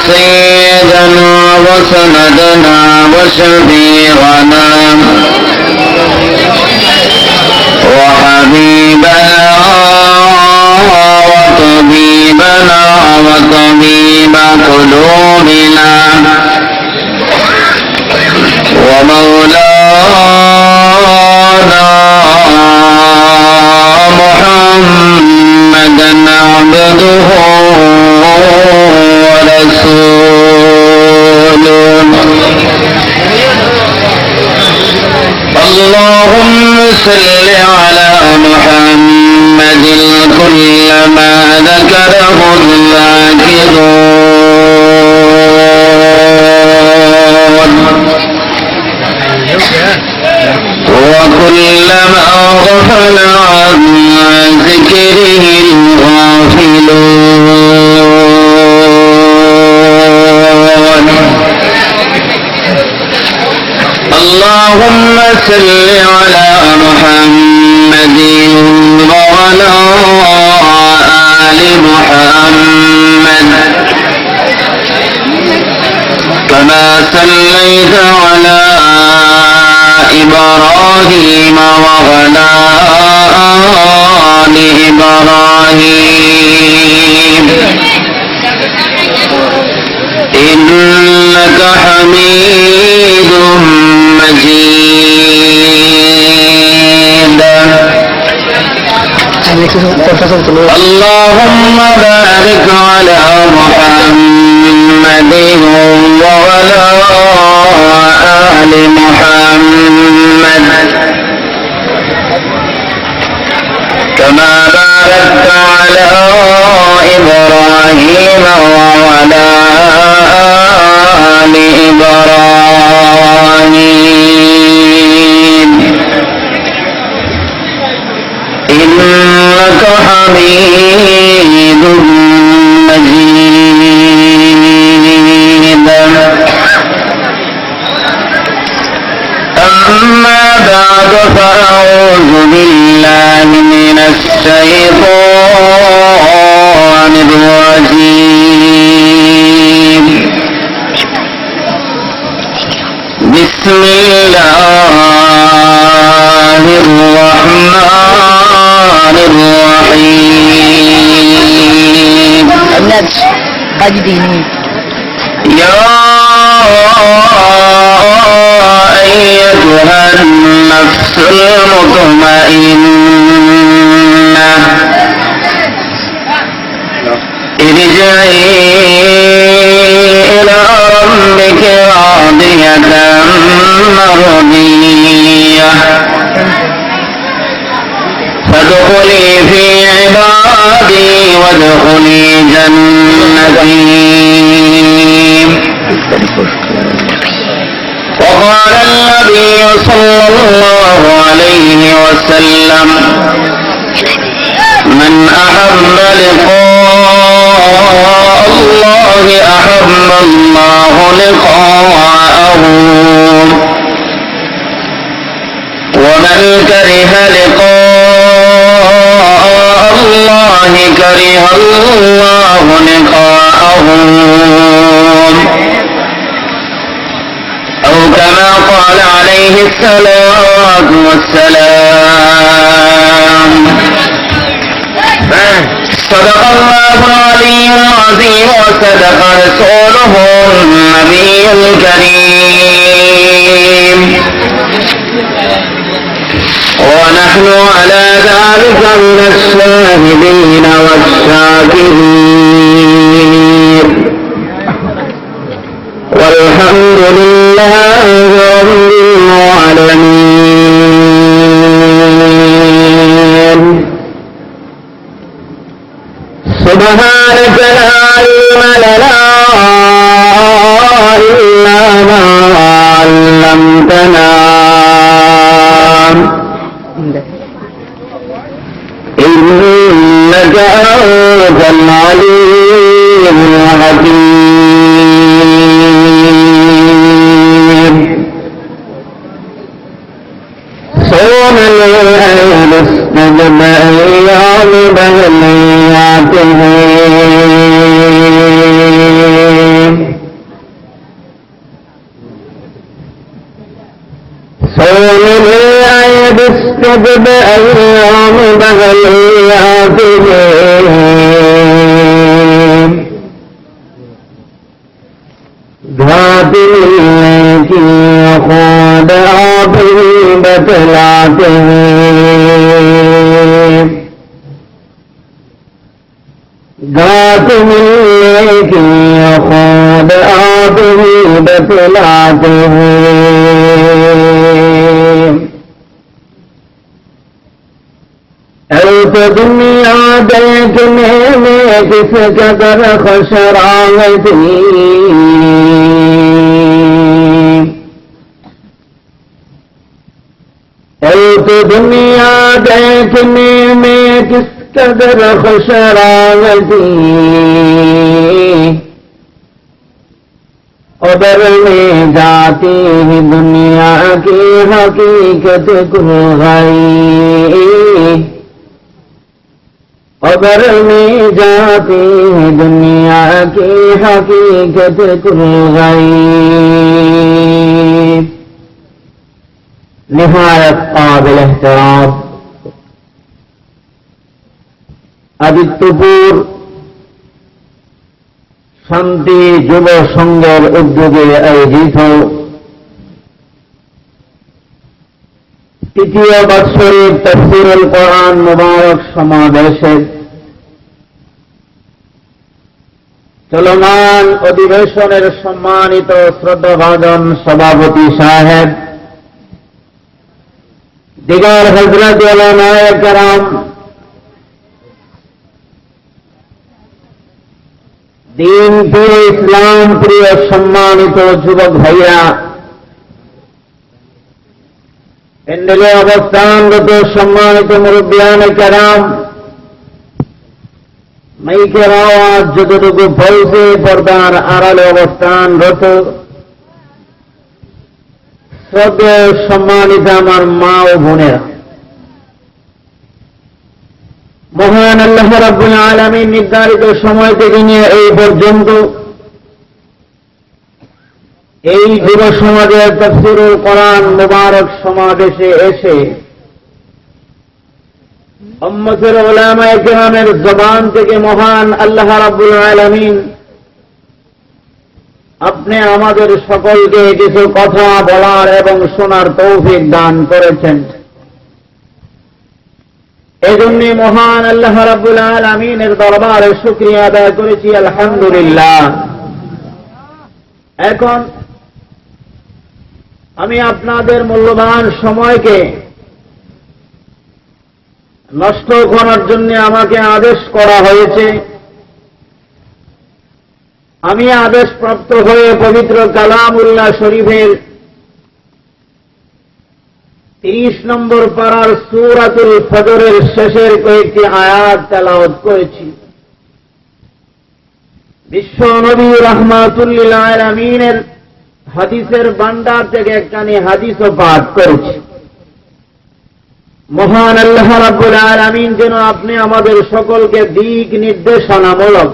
سيدنا وسندنا وشفيعنا وحبيبنا وطبيبنا وطبيب قلوبنا ومولانا محمدا عبده ورسوله اللهم صل على محمد كلما ذكره الذاكرون وكلما غفل عن ذكره الغافلون اللهم صل على محمد وعلى آل محمد كما صليت على إبراهيم وعلى آل إبراهيم إنك حميد مجيد اللهم بارك على محمد وعلى آل محمد كما باركت على إبراهيم وعلى آل إبراهيم إنك حميد مجيد أما بعد فأعوذ بالله من الشيطان الرجيم بسم الله الرحمن الرحيم النبي قاعدين يا أيتها النفس المطمئنة ارجعي إلى ربك راضية مرضية فادخلي في عبادي وادخلي جنتي وقال النبي صلى الله عليه وسلم من أحب لقاء الله أحب الله لقاءه ومن كره لقاء الله كره الله لقاءه أو كما قال عليه الصلاة والسلام صدق الله العلي العظيم وصدق رسوله النبي الكريم ونحن على ذلك من الشاهدين والشاكرين والحمد لله رب العالمين سبحانك لا علم لنا إلا ما علمتنا إنك أنت العليم الحكيم صوم الليل استجب أيام بهنياته घात मिलने की खुद आप ही बतलाते हैं, घात मिलने की खुद आप ही बतलाते हैं। तो दुनिया देखने में किस कदर खुशराग थी, तो दुनिया देखने में किस कदर खुशराग थी, खबर में जाती ही दुनिया की हकीकत खुल गई, खबर में जाती है दुनिया की हकीकत खुल गई। निहायत काबिल एहतराम আদিত্যপুর শান্তি যুব সংঘের উদ্যোগে আয়োজিত তৃতীয় বাৎসরিক তাফসীরুল কোরআন মুবারক সমাবেশের চলমান অধিবেশনের সম্মানিত শ্রদ্ধাভাজন সভাপতি সাহেব, দিগার হযরত উলামায়ে কেরাম, দিন প্রিয় ইসলাম প্রিয় সম্মানিত যুবক ভাইয়া, প্যান্ডেলে অবস্থানরত সম্মানিত মুরব্বিয়ানে কেরাম, মাইকের আওয়াজ যতটুকু পৌঁছে পর্দার আড়ালে অবস্থানরত শ্রদ্ধেয় সম্মানিত আমার মা ও বোনেরা, মহান আল্লাহ রাব্বুল আলামিন নির্ধারিত সময় থেকে নিয়ে এই পর্যন্ত এই যুব সমাজের তাফসীরুল কোরআন মুবারক সমাবেশে এসে উম্মতের উলামায়ে কেরামের জবান থেকে মহান আল্লাহ রাব্বুল আলামিন আপনি আমাদের সকলকে কিছু কথা বলার এবং শোনার তৌফিক দান করেছেন। এজন্য মহান আল্লাহ রাব্বুল আলামিনের দরবারে শুকরিয়া আদায় করেছি, আলহামদুলিল্লাহ। এখন আমি আপনাদের মূল্যবান সময়কে নষ্ট করার জন্য আমাকে আদেশ করা হয়েছে। আমি আদেশপ্রাপ্ত হয়ে পবিত্র কালামুল্লাহ শরীফের 30 নম্বর পারার সূরাতুল ফজরের শেষের কয়েকটি আয়াত তেলাওয়াত করেছি। বিশ্ব নবী রাহমাতুল লিল আলামিনের হাদিসের ভান্ডার থেকে একখানি হাদিসও পাঠ করেছি। মহান আল্লাহ রাব্বুল আলামিন যেন আপনি আমাদের সকলকে দিক নির্দেশনামূলক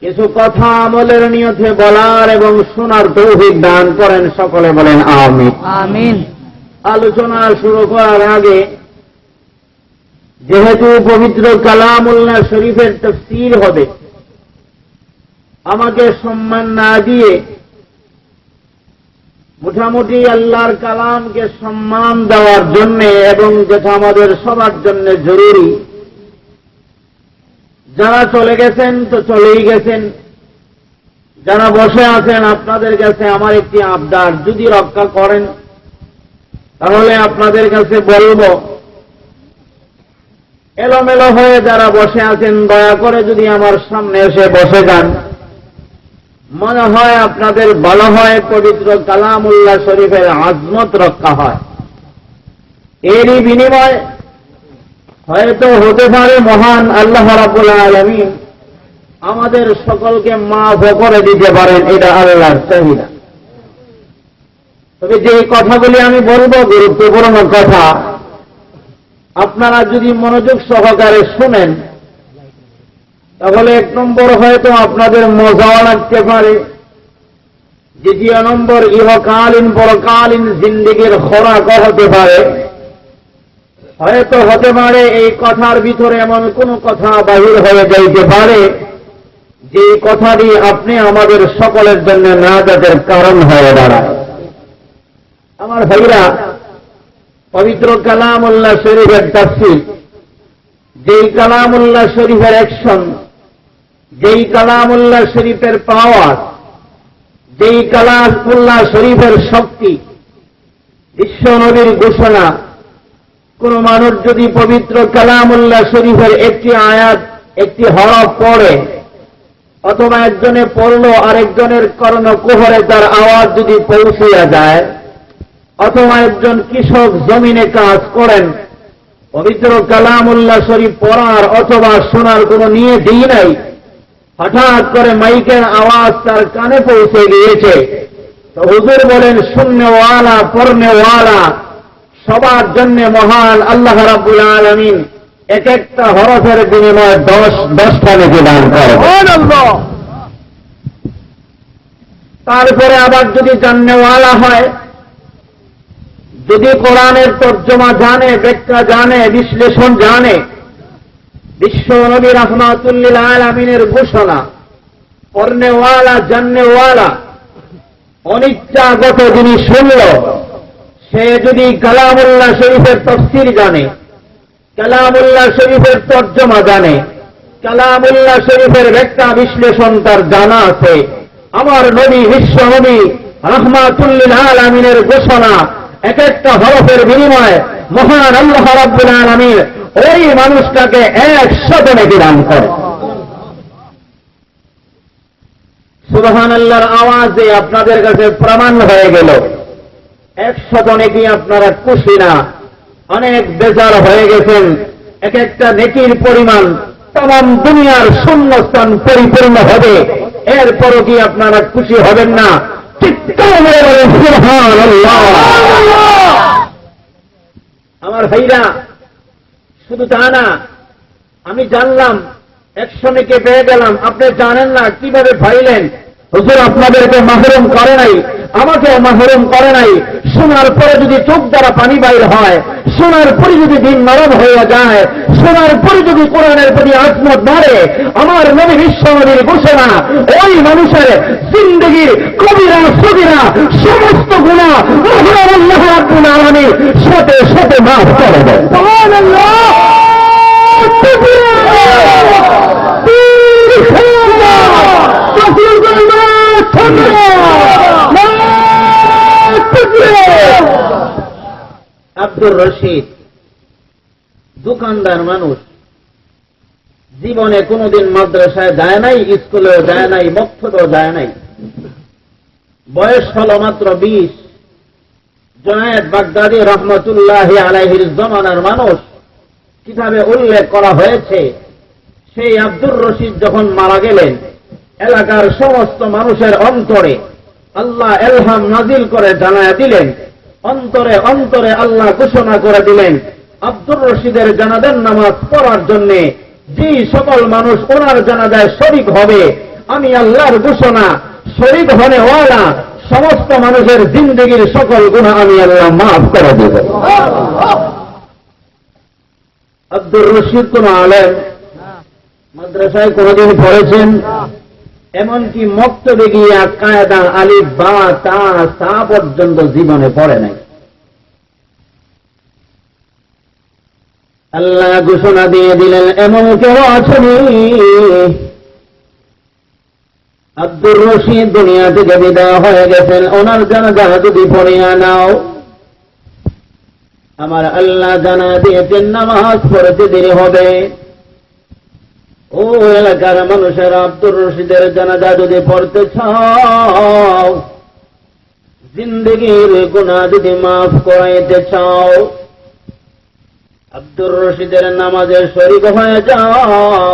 কিছু কথা আমলের নিয়তে বলার এবং শোনার তৌফিক দান করেন। সকলে বলেন আমিন। আমিন। আলোচনা শুরু করার আগে, যেহেতু পবিত্র কালামুল্লাহ শরীফের তাফসীর হবে, আমাকে সম্মান না দিয়ে মোটামুটি আল্লাহর কালামকে সম্মান দেওয়ার জন্য এবং যেটা আমাদের সবার জন্য জরুরি, যারা চলে গেছেন তো চলেই গেছেন, যারা বসে আছেন আপনাদের কাছে আমার একটি আবদার, যদি রক্ষা করেন তাহলে আপনাদের কাছে বলবো, এলোমেলো হয়ে যারা বসে আছেন দয়া করে যদি আমার সামনে এসে বসে যান, মনে হয় আপনাদের ভালো হয়, পবিত্র কালামুল্লাহ শরীফের আজমত রক্ষা হয়। এরই বিনিময় হয়তো হতে পারে মহান আল্লাহ রাব্বুল আলামিন আমাদের সকলকে মাফ করে দিতে পারেন, এটা আল্লাহর চাহিদা। তবে যে কথাগুলি আমি বলবো গুরুত্বপূর্ণ কথা, আপনারা যদি মনোযোগ সহকারে শুনেন তাহলে 1 নম্বর হয়তো আপনাদের মজাও লাগতে পারে, 2 নম্বর ইহকালীন পরকালীন জিন্দেগীর খোরাক হতে পারে, হয়তো হতে পারে এই কথার ভিতরে এমন কোন কথা বাহির হয়ে যাইতে পারে যে কথাটি আপনি আমাদের সকলের জন্য নাজাতের কারণ হয়ে দাঁড়ায়। আমার ভাইরা, পবিত্র কালামুল্লাহ শরীফের তাফসীর, যেই কালামুল্লাহ শরীফের অ্যাকশন, যেই কালামুল্লাহ শরীফের পাওয়ার, যেই কালামুল্লাহ শরীফের শক্তি, বিশ্ব নবীর ঘোষণা, কোন মানুষ যদি পবিত্র কালামুল্লাহ শরীফের একটি আয়াত, একটি হরফ পড়ে, অথবা একজনে পড়লো আরেকজনের কর্ণকুহরে তার আওয়াজ যদি পৌঁছিয়া যায়, অথবা একজন কৃষক জমিনে কাজ করেন, পবিত্র কালামুল্লাহ শরীফ পড়ার অথবা শোনার কোনো নিয়তই নাই, হঠাৎ করে মাইকের আওয়াজ তার কানে পৌঁছে গিয়েছে, তো হুজুর বলেন শূন্যওয়ালা পড়নেওয়ালা সবার জন্য মহান আল্লাহ রাব্বুল আলামিন এক একটা হরফের বিনিময়ে 10টা নেকি দান করে। তারপরে আবার যদি জাননেওয়ালা হয়, যদি কোরআনের তর্জমা জানে, ব্যাখ্যা জানে, বিশ্লেষণ জানে, বিশ্ব নবী রাহমাতুল লিল আলামিনের ঘোষণা, পড়নেওয়ালা জাননেওয়ালা অনিচ্ছাগত যিনি শুনল, সে যদি কালামুল্লাহ শরীফের তাফসীর জানে, কালামুল্লাহ শরীফের তর্জমা জানে, কালামুল্লাহ শরীফের ব্যাখ্যা বিশ্লেষণ তার জানা আছে, আমার নবী বিশ্ব নবী রাহমাতুল লিল আলামিনের ঘোষণা এক একটা হরফের বিনিময়ে মহান আল্লাহ রাব্বুল আলামিন ওই মানুষটাকে 100 নেকি দান করে। সুবহানাল্লাহর আওয়াজে আপনাদের কাছে প্রমাণ হয়ে গেল 100 নেকি আপনারা খুশি না, অনেক বেজার হয়ে গেছেন। এক একটা নেকির পরিমাণ তাম দুনিয়ার শূন্যস্থান পরিপূর্ণ হবে, এরপরও কি আপনারা খুশি হবেন না? আমার ভাইরা, শুধু তা না, আমি জানলাম 100 নেকি পেয়ে গেলাম, আপনি জানেন না কিভাবে পাইলেন। হুজুর আপনাদেরকে মাহরুম করে নাই, আমাকেও মাহরুম করে নাই। শোনার পরে যদি চোখ দ্বারা পানি বাইর হয়, শোনার পরে যদি দিন নরম হয়ে যায়, শোনার পরে যদি কোরআনের প্রতি আজমত বাড়ে, আমার নবী বিশ্ব নবীর ঘোষণা ওই মানুষের জিন্দেগির কবিরা সগীরা সমস্ত গুনাহ মহান আল্লাহ রাব্বুল আলামিন সাথে সাথে মাফ করে দেন। সুবহানাল্লাহ। আব্দুর রশিদ দোকানদার মানুষ, জীবনে কোনোদিন মাদ্রাসায় যায় নাই, স্কুলেও যায় নাই, মক্তবেও যায় নাই, বয়স হল মাত্র 20। জুনায়েদ বাগদাদী রহমতুল্লাহি আলাইহির জমানার মানুষ, কিতাবে উল্লেখ করা হয়েছে, সেই আব্দুর রশিদ যখন মারা গেলেন, এলাকার সমস্ত মানুষের অন্তরে আল্লাহ এলহাম নাজিল করে জানায়া দিলেন, অন্তরে অন্তরে আল্লাহ ঘোষণা করে দিলেন, আব্দুর রশিদের জানাজার নামাজ পড়ার জন্য যে সকল মানুষ ওনার জানাজায় শরীক হবে, আমি আল্লাহর ঘোষণা শরীক হনে ওয়ালা সমস্ত মানুষের জিন্দগির সকল গুনাহ আমি আল্লাহ মাফ করে দেব। আব্দুর রশিদ কোন আলেম, মাদ্রাসায় কোনদিন পড়েছেন? এমনকি মক্তবে গিয়া কায়দা আলিফ বা তা সা পর্যন্ত জীবনে পড়ে নাই। আল্লাহ ঘোষণা দিয়ে দিলেন, এমন কেউ আছেনি? আব্দুর রশিদ দুনিয়া থেকে বিদায় হয়ে গেছেন, ওনার জানাজা যদি পড়িয়া নাও, আমার আল্লাহ জানা দিয়েছেন নামাজ পড়তে দেরি হবে। ও এলাকার মানুষের, আব্দুর রশিদের জানাজা যদি পড়তে চাও, জিন্দগির গুনাহ যদি মাফ করাইতে চাও, আব্দুর রশিদের নামাজে শরীক হয়ে যাও।